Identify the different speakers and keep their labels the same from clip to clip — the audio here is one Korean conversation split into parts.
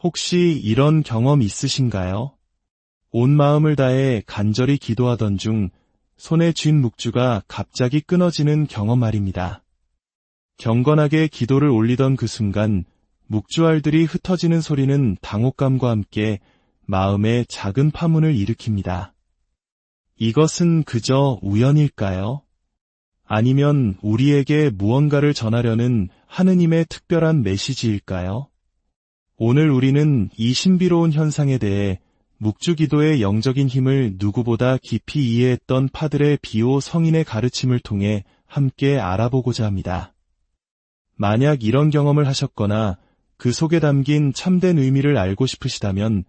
Speaker 1: 혹시 이런 경험 있으신가요? 온 마음을 다해 간절히 기도하던 중 손에 쥔 묵주가 갑자기 끊어지는 경험 말입니다. 경건하게 기도를 올리던 그 순간 묵주알들이 흩어지는 소리는 당혹감과 함께 마음에 작은 파문을 일으킵니다. 이것은 그저 우연일까요? 아니면 우리에게 무언가를 전하려는 하느님의 특별한 메시지일까요? 오늘 우리는 이 신비로운 현상에 대해 묵주기도의 영적인 힘을 누구보다 깊이 이해했던 파드레 비오 성인의 가르침을 통해 함께 알아보고자 합니다. 만약 이런 경험을 하셨거나 그 속에 담긴 참된 의미를 알고 싶으시다면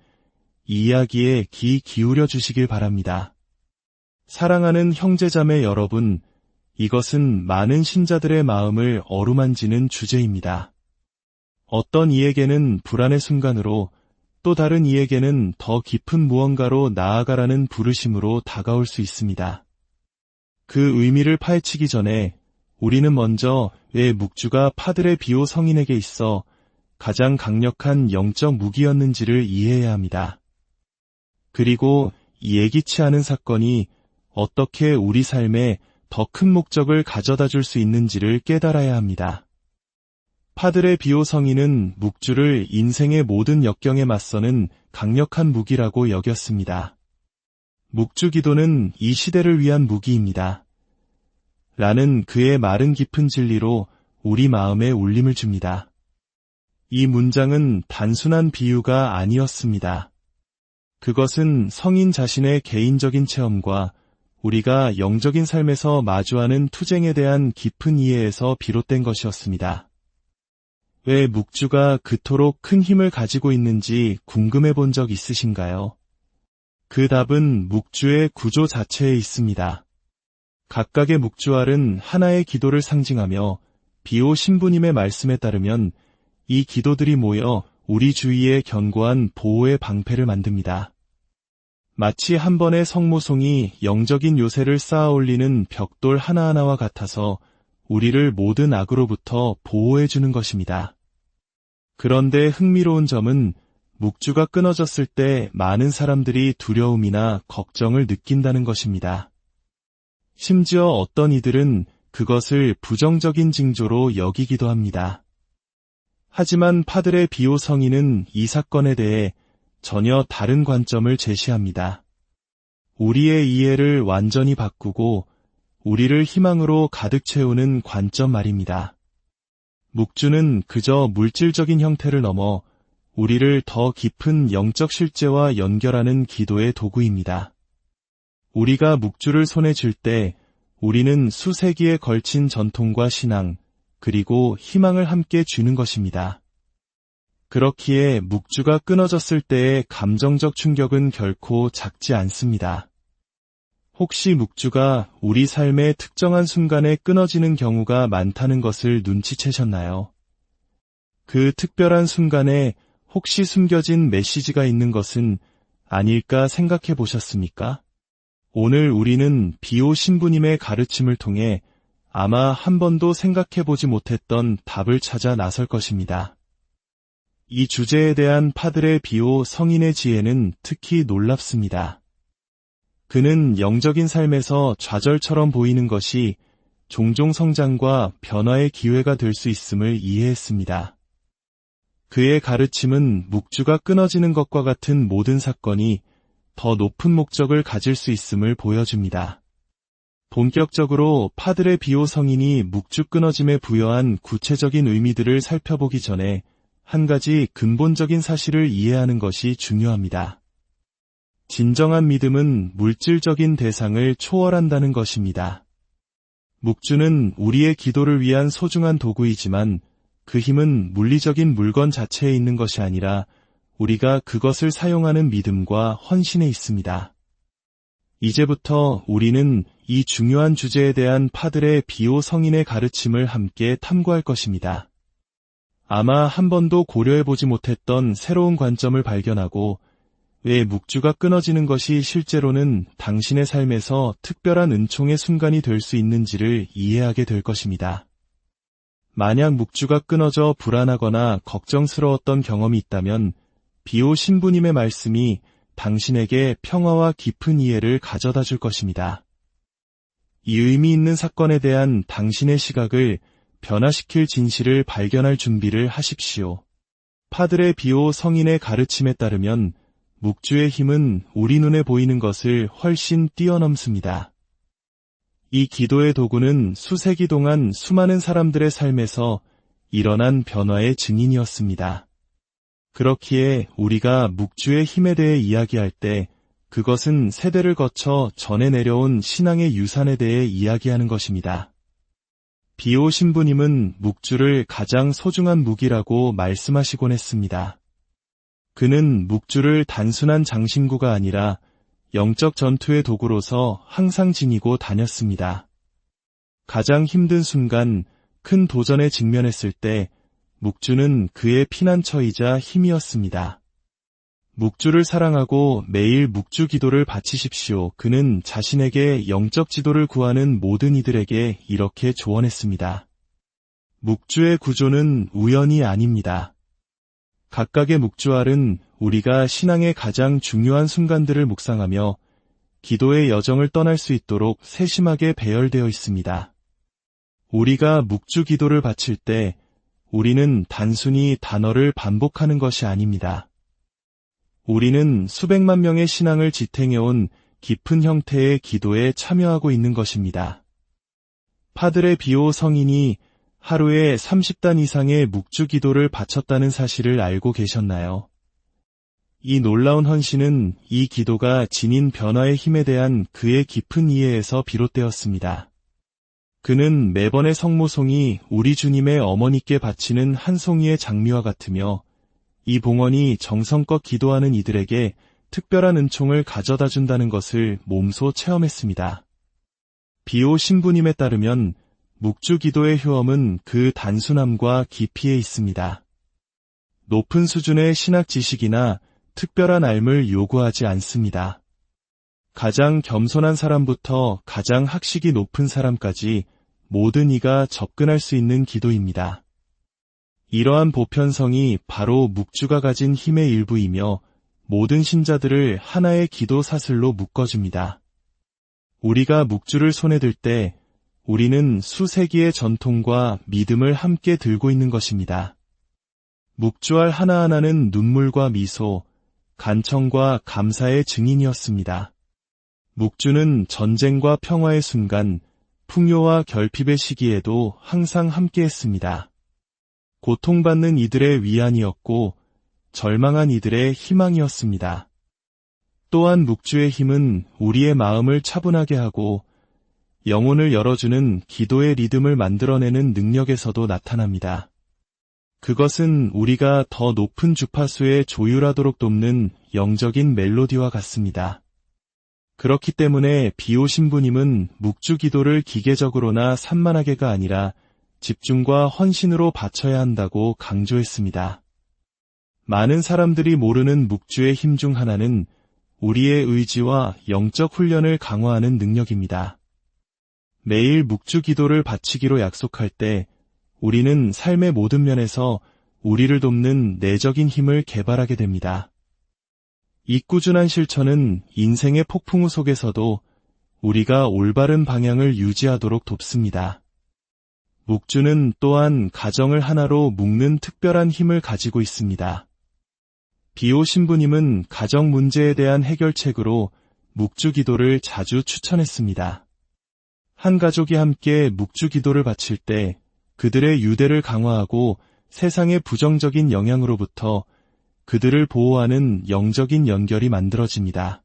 Speaker 1: 이 이야기에 귀 기울여 주시길 바랍니다. 사랑하는 형제자매 여러분, 이것은 많은 신자들의 마음을 어루만지는 주제입니다. 어떤 이에게는 불안의 순간으로, 또 다른 이에게는 더 깊은 무언가로 나아가라는 부르심으로 다가올 수 있습니다. 그 의미를 파헤치기 전에 우리는 먼저 왜 묵주가 파드레 비오 성인에게 있어 가장 강력한 영적 무기였는지를 이해해야 합니다. 그리고 예기치 않은 사건이 어떻게 우리 삶에 더 큰 목적을 가져다 줄 수 있는지를 깨달아야 합니다. 파드레 비오 성인은 묵주를 인생의 모든 역경에 맞서는 강력한 무기라고 여겼습니다. 묵주 기도는 이 시대를 위한 무기입니다. 라는 그의 말은 깊은 진리로 우리 마음에 울림을 줍니다. 이 문장은 단순한 비유가 아니었습니다. 그것은 성인 자신의 개인적인 체험과 우리가 영적인 삶에서 마주하는 투쟁에 대한 깊은 이해에서 비롯된 것이었습니다. 왜 묵주가 그토록 큰 힘을 가지고 있는지 궁금해 본 적 있으신가요? 그 답은 묵주의 구조 자체에 있습니다. 각각의 묵주알은 하나의 기도를 상징하며 비오 신부님의 말씀에 따르면 이 기도들이 모여 우리 주위에 견고한 보호의 방패를 만듭니다. 마치 한 번의 성모송이 영적인 요새를 쌓아 올리는 벽돌 하나하나와 같아서 우리를 모든 악으로부터 보호해주는 것입니다. 그런데 흥미로운 점은 묵주가 끊어졌을 때 많은 사람들이 두려움이나 걱정을 느낀다는 것입니다. 심지어 어떤 이들은 그것을 부정적인 징조로 여기기도 합니다. 하지만 파드레 비오 성인은 이 사건에 대해 전혀 다른 관점을 제시합니다. 우리의 이해를 완전히 바꾸고 우리를 희망으로 가득 채우는 관점 말입니다. 묵주는 그저 물질적인 형태를 넘어 우리를 더 깊은 영적 실제와 연결하는 기도의 도구입니다. 우리가 묵주를 손에 쥘 때 우리는 수세기에 걸친 전통과 신앙, 그리고 희망을 함께 주는 것입니다. 그렇기에 묵주가 끊어졌을 때의 감정적 충격은 결코 작지 않습니다. 혹시 묵주가 우리 삶의 특정한 순간에 끊어지는 경우가 많다는 것을 눈치채셨나요? 그 특별한 순간에 혹시 숨겨진 메시지가 있는 것은 아닐까 생각해 보셨습니까? 오늘 우리는 비오 신부님의 가르침을 통해 아마 한 번도 생각해 보지 못했던 답을 찾아 나설 것입니다. 이 주제에 대한 파드레 비오 성인의 지혜는 특히 놀랍습니다. 그는 영적인 삶에서 좌절처럼 보이는 것이 종종 성장과 변화의 기회가 될 수 있음을 이해했습니다. 그의 가르침은 묵주가 끊어지는 것과 같은 모든 사건이 더 높은 목적을 가질 수 있음을 보여줍니다. 본격적으로 파드레 비오 성인이 묵주 끊어짐에 부여한 구체적인 의미들을 살펴보기 전에 한 가지 근본적인 사실을 이해하는 것이 중요합니다. 진정한 믿음은 물질적인 대상을 초월한다는 것입니다. 묵주는 우리의 기도를 위한 소중한 도구이지만 그 힘은 물리적인 물건 자체에 있는 것이 아니라 우리가 그것을 사용하는 믿음과 헌신에 있습니다. 이제부터 우리는 이 중요한 주제에 대한 파드레 비오 성인의 가르침을 함께 탐구할 것입니다. 아마 한 번도 고려해보지 못했던 새로운 관점을 발견하고 왜 묵주가 끊어지는 것이 실제로는 당신의 삶에서 특별한 은총의 순간이 될 수 있는지를 이해하게 될 것입니다. 만약 묵주가 끊어져 불안하거나 걱정스러웠던 경험이 있다면 비오 신부님의 말씀이 당신에게 평화와 깊은 이해를 가져다 줄 것입니다. 이 의미 있는 사건에 대한 당신의 시각을 변화시킬 진실을 발견할 준비를 하십시오. 파드레 비오 성인의 가르침에 따르면 묵주의 힘은 우리 눈에 보이는 것을 훨씬 뛰어넘습니다. 이 기도의 도구는 수세기 동안 수많은 사람들의 삶에서 일어난 변화의 증인이었습니다. 그렇기에 우리가 묵주의 힘에 대해 이야기할 때 그것은 세대를 거쳐 전해 내려온 신앙의 유산에 대해 이야기하는 것입니다. 비오 신부님은 묵주를 가장 소중한 무기라고 말씀하시곤 했습니다. 그는 묵주를 단순한 장신구가 아니라 영적 전투의 도구로서 항상 지니고 다녔습니다. 가장 힘든 순간, 큰 도전에 직면했을 때 묵주는 그의 피난처이자 힘이었습니다. 묵주를 사랑하고 매일 묵주 기도를 바치십시오. 그는 자신에게 영적 지도를 구하는 모든 이들에게 이렇게 조언했습니다. 묵주의 구조는 우연이 아닙니다. 각각의 묵주알은 우리가 신앙의 가장 중요한 순간들을 묵상하며 기도의 여정을 떠날 수 있도록 세심하게 배열되어 있습니다. 우리가 묵주 기도를 바칠 때 우리는 단순히 단어를 반복하는 것이 아닙니다. 우리는 수백만 명의 신앙을 지탱해온 깊은 형태의 기도에 참여하고 있는 것입니다. 파드레 비오 성인이 하루에 30단 이상의 묵주 기도를 바쳤다는 사실을 알고 계셨나요? 이 놀라운 헌신은 이 기도가 지닌 변화의 힘에 대한 그의 깊은 이해에서 비롯되었습니다. 그는 매번의 성모송이 우리 주님의 어머니께 바치는 한 송이의 장미와 같으며 이 봉헌이 정성껏 기도하는 이들에게 특별한 은총을 가져다 준다는 것을 몸소 체험했습니다. 비오 신부님에 따르면 묵주 기도의 효험은 그 단순함과 깊이에 있습니다. 높은 수준의 신학 지식이나 특별한 알을 요구하지 않습니다. 가장 겸손한 사람부터 가장 학식이 높은 사람까지 모든 이가 접근할 수 있는 기도입니다. 이러한 보편성이 바로 묵주가 가진 힘의 일부이며 모든 신자들을 하나의 기도 사슬로 묶어줍니다. 우리가 묵주를 손에 들 때 우리는 수세기의 전통과 믿음을 함께 들고 있는 것입니다. 묵주알 하나하나는 눈물과 미소, 간청과 감사의 증인이었습니다. 묵주는 전쟁과 평화의 순간, 풍요와 결핍의 시기에도 항상 함께했습니다. 고통받는 이들의 위안이었고 절망한 이들의 희망이었습니다. 또한 묵주의 힘은 우리의 마음을 차분하게 하고 영혼을 열어주는 기도의 리듬을 만들어내는 능력에서도 나타납니다. 그것은 우리가 더 높은 주파수에 조율하도록 돕는 영적인 멜로디와 같습니다. 그렇기 때문에 비오 신부님은 묵주 기도를 기계적으로나 산만하게가 아니라 집중과 헌신으로 바쳐야 한다고 강조했습니다. 많은 사람들이 모르는 묵주의 힘 중 하나는 우리의 의지와 영적 훈련을 강화하는 능력입니다. 매일 묵주 기도를 바치기로 약속할 때 우리는 삶의 모든 면에서 우리를 돕는 내적인 힘을 개발하게 됩니다. 이 꾸준한 실천은 인생의 폭풍우 속에서도 우리가 올바른 방향을 유지하도록 돕습니다. 묵주는 또한 가정을 하나로 묶는 특별한 힘을 가지고 있습니다. 비오 신부님은 가정 문제에 대한 해결책으로 묵주 기도를 자주 추천했습니다. 한 가족이 함께 묵주 기도를 바칠 때 그들의 유대를 강화하고 세상의 부정적인 영향으로부터 그들을 보호하는 영적인 연결이 만들어집니다.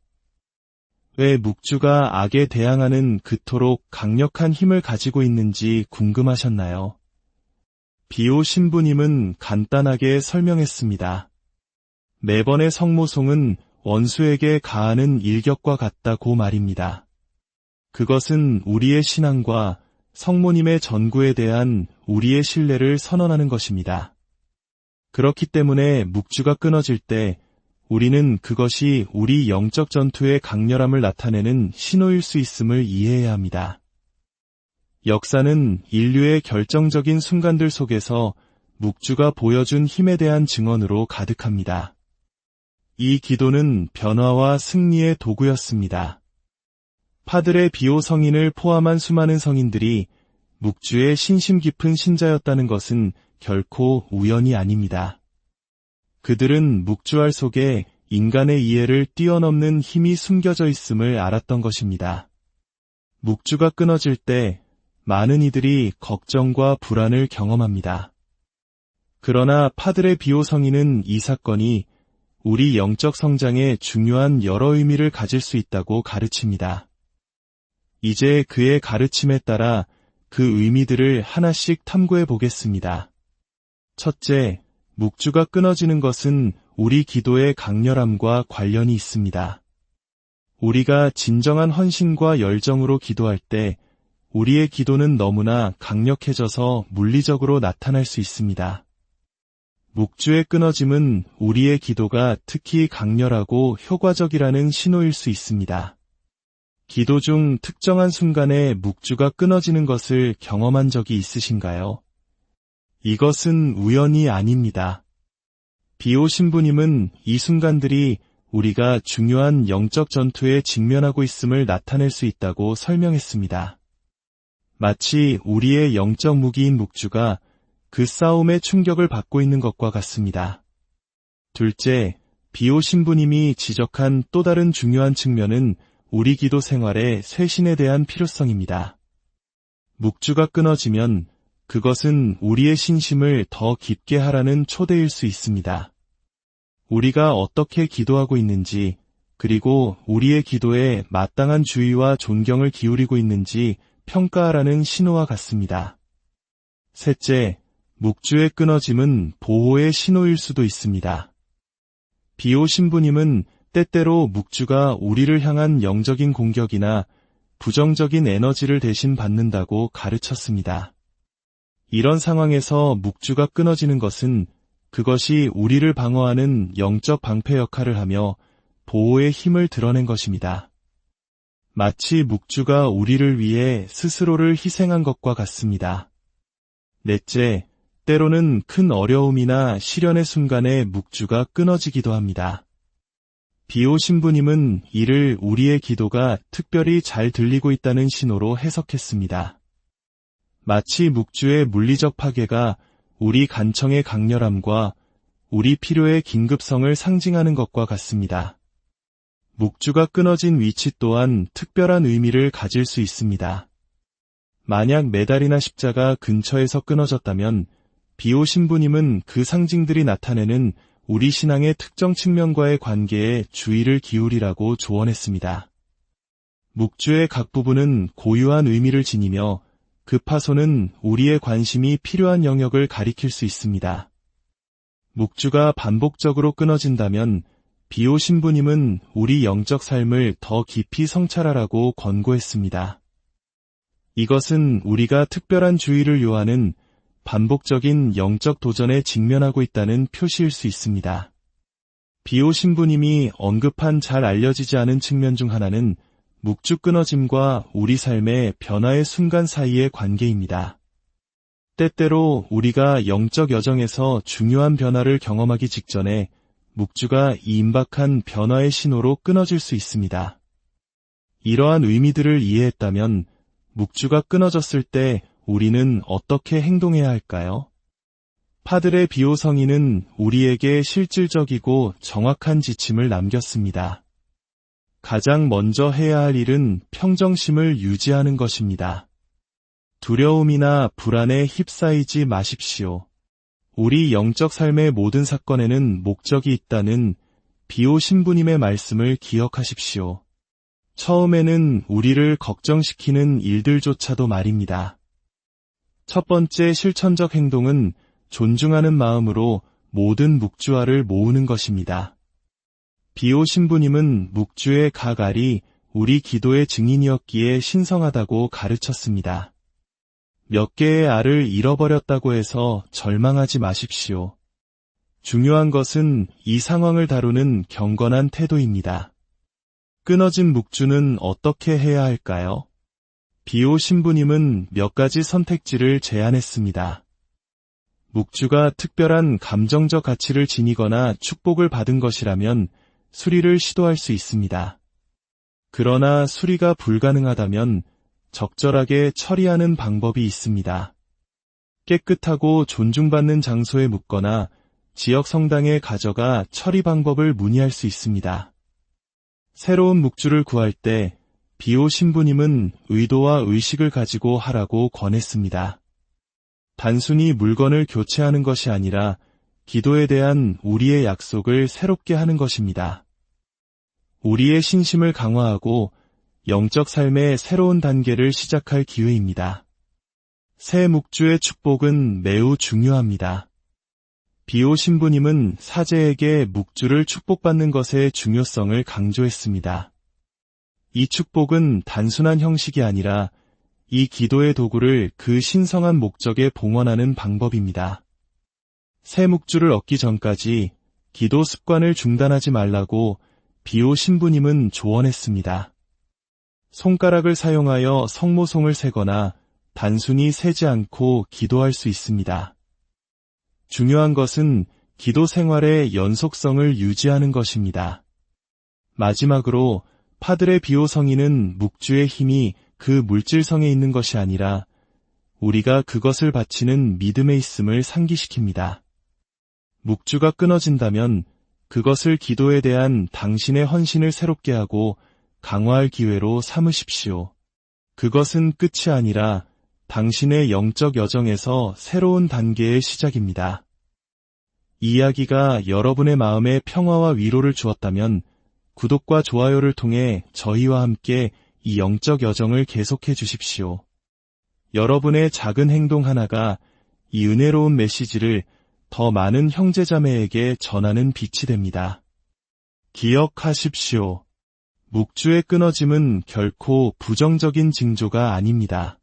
Speaker 1: 왜 묵주가 악에 대항하는 그토록 강력한 힘을 가지고 있는지 궁금하셨나요? 비오 신부님은 간단하게 설명했습니다. 매번의 성모송은 원수에게 가하는 일격과 같다고 말입니다. 그것은 우리의 신앙과 성모님의 전구에 대한 우리의 신뢰를 선언하는 것입니다. 그렇기 때문에 묵주가 끊어질 때 우리는 그것이 우리 영적 전투의 강렬함을 나타내는 신호일 수 있음을 이해해야 합니다. 역사는 인류의 결정적인 순간들 속에서 묵주가 보여준 힘에 대한 증언으로 가득합니다. 이 기도는 변화와 승리의 도구였습니다. 파드레 비오 성인을 포함한 수많은 성인들이 묵주의 신심 깊은 신자였다는 것은 결코 우연이 아닙니다. 그들은 묵주알 속에 인간의 이해를 뛰어넘는 힘이 숨겨져 있음을 알았던 것입니다. 묵주가 끊어질 때 많은 이들이 걱정과 불안을 경험합니다. 그러나 파드레 비오 성인은 이 사건이 우리 영적 성장에 중요한 여러 의미를 가질 수 있다고 가르칩니다. 이제 그의 가르침에 따라 그 의미들을 하나씩 탐구해 보겠습니다. 첫째, 묵주가 끊어지는 것은 우리 기도의 강렬함과 관련이 있습니다. 우리가 진정한 헌신과 열정으로 기도할 때 우리의 기도는 너무나 강력해져서 물리적으로 나타날 수 있습니다. 묵주의 끊어짐은 우리의 기도가 특히 강렬하고 효과적이라는 신호일 수 있습니다. 기도 중 특정한 순간에 묵주가 끊어지는 것을 경험한 적이 있으신가요? 이것은 우연이 아닙니다. 비오 신부님은 이 순간들이 우리가 중요한 영적 전투에 직면하고 있음을 나타낼 수 있다고 설명했습니다. 마치 우리의 영적 무기인 묵주가 그 싸움의 충격을 받고 있는 것과 같습니다. 둘째, 비오 신부님이 지적한 또 다른 중요한 측면은 우리 기도 생활의 쇄신에 대한 필요성입니다. 묵주가 끊어지면 그것은 우리의 신심을 더 깊게 하라는 초대일 수 있습니다. 우리가 어떻게 기도하고 있는지, 그리고 우리의 기도에 마땅한 주의와 존경을 기울이고 있는지 평가하라는 신호와 같습니다. 셋째, 묵주의 끊어짐은 보호의 신호일 수도 있습니다. 비오 신부님은 때때로 묵주가 우리를 향한 영적인 공격이나 부정적인 에너지를 대신 받는다고 가르쳤습니다. 이런 상황에서 묵주가 끊어지는 것은 그것이 우리를 방어하는 영적 방패 역할을 하며 보호의 힘을 드러낸 것입니다. 마치 묵주가 우리를 위해 스스로를 희생한 것과 같습니다. 넷째, 때로는 큰 어려움이나 시련의 순간에 묵주가 끊어지기도 합니다. 비오 신부님은 이를 우리의 기도가 특별히 잘 들리고 있다는 신호로 해석했습니다. 마치 묵주의 물리적 파괴가 우리 간청의 강렬함과 우리 필요의 긴급성을 상징하는 것과 같습니다. 묵주가 끊어진 위치 또한 특별한 의미를 가질 수 있습니다. 만약 메달이나 십자가 근처에서 끊어졌다면 비오 신부님은 그 상징들이 나타내는 우리 신앙의 특정 측면과의 관계에 주의를 기울이라고 조언했습니다. 묵주의 각 부분은 고유한 의미를 지니며 그 파손은 우리의 관심이 필요한 영역을 가리킬 수 있습니다. 묵주가 반복적으로 끊어진다면 비오 신부님은 우리 영적 삶을 더 깊이 성찰하라고 권고했습니다. 이것은 우리가 특별한 주의를 요하는 반복적인 영적 도전에 직면하고 있다는 표시일 수 있습니다. 비오 신부님이 언급한 잘 알려지지 않은 측면 중 하나는 묵주 끊어짐과 우리 삶의 변화의 순간 사이의 관계입니다. 때때로 우리가 영적 여정에서 중요한 변화를 경험하기 직전에 묵주가 이 임박한 변화의 신호로 끊어질 수 있습니다. 이러한 의미들을 이해했다면 묵주가 끊어졌을 때 우리는 어떻게 행동해야 할까요? 파드레 비오 성인은 우리에게 실질적이고 정확한 지침을 남겼습니다. 가장 먼저 해야 할 일은 평정심을 유지하는 것입니다. 두려움이나 불안에 휩싸이지 마십시오. 우리 영적 삶의 모든 사건에는 목적이 있다는 비오 신부님의 말씀을 기억하십시오. 처음에는 우리를 걱정시키는 일들조차도 말입니다. 첫 번째 실천적 행동은 존중하는 마음으로 모든 묵주알을 모으는 것입니다. 비오 신부님은 묵주의 각 알이 우리 기도의 증인이었기에 신성하다고 가르쳤습니다. 몇 개의 알을 잃어버렸다고 해서 절망하지 마십시오. 중요한 것은 이 상황을 다루는 경건한 태도입니다. 끊어진 묵주는 어떻게 해야 할까요? 비오 신부님은 몇 가지 선택지를 제안했습니다. 묵주가 특별한 감정적 가치를 지니거나 축복을 받은 것이라면 수리를 시도할 수 있습니다. 그러나 수리가 불가능하다면 적절하게 처리하는 방법이 있습니다. 깨끗하고 존중받는 장소에 묻거나 지역 성당에 가져가 처리 방법을 문의할 수 있습니다. 새로운 묵주를 구할 때 비오 신부님은 의도와 의식을 가지고 하라고 권했습니다. 단순히 물건을 교체하는 것이 아니라 기도에 대한 우리의 약속을 새롭게 하는 것입니다. 우리의 신심을 강화하고 영적 삶의 새로운 단계를 시작할 기회입니다. 새 묵주의 축복은 매우 중요합니다. 비오 신부님은 사제에게 묵주를 축복받는 것의 중요성을 강조했습니다. 이 축복은 단순한 형식이 아니라 이 기도의 도구를 그 신성한 목적에 봉헌하는 방법입니다. 새 묵주를 얻기 전까지 기도 습관을 중단하지 말라고 비오 신부님은 조언했습니다. 손가락을 사용하여 성모송을 세거나 단순히 세지 않고 기도할 수 있습니다. 중요한 것은 기도 생활의 연속성을 유지하는 것입니다. 마지막으로 파드레 비오 성인은 묵주의 힘이 그 물질성에 있는 것이 아니라 우리가 그것을 바치는 믿음에 있음을 상기시킵니다. 묵주가 끊어진다면 그것을 기도에 대한 당신의 헌신을 새롭게 하고 강화할 기회로 삼으십시오. 그것은 끝이 아니라 당신의 영적 여정에서 새로운 단계의 시작입니다. 이 이야기가 여러분의 마음에 평화와 위로를 주었다면 구독과 좋아요를 통해 저희와 함께 이 영적 여정을 계속해 주십시오. 여러분의 작은 행동 하나가 이 은혜로운 메시지를 더 많은 형제자매에게 전하는 빛이 됩니다. 기억하십시오. 묵주의 끊어짐은 결코 부정적인 징조가 아닙니다.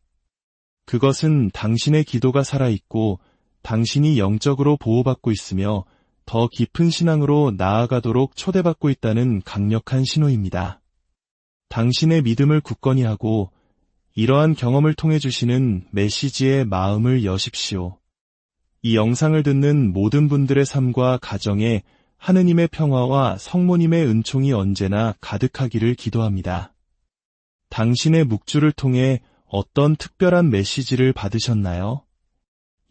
Speaker 1: 그것은 당신의 기도가 살아있고 당신이 영적으로 보호받고 있으며 더 깊은 신앙으로 나아가도록 초대받고 있다는 강력한 신호입니다. 당신의 믿음을 굳건히 하고 이러한 경험을 통해 주시는 메시지에 마음을 여십시오. 이 영상을 듣는 모든 분들의 삶과 가정에 하느님의 평화와 성모님의 은총이 언제나 가득하기를 기도합니다. 당신의 묵주를 통해 어떤 특별한 메시지를 받으셨나요?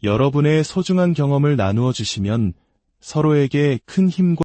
Speaker 1: 여러분의 소중한 경험을 나누어 주시면 서로에게 큰 힘과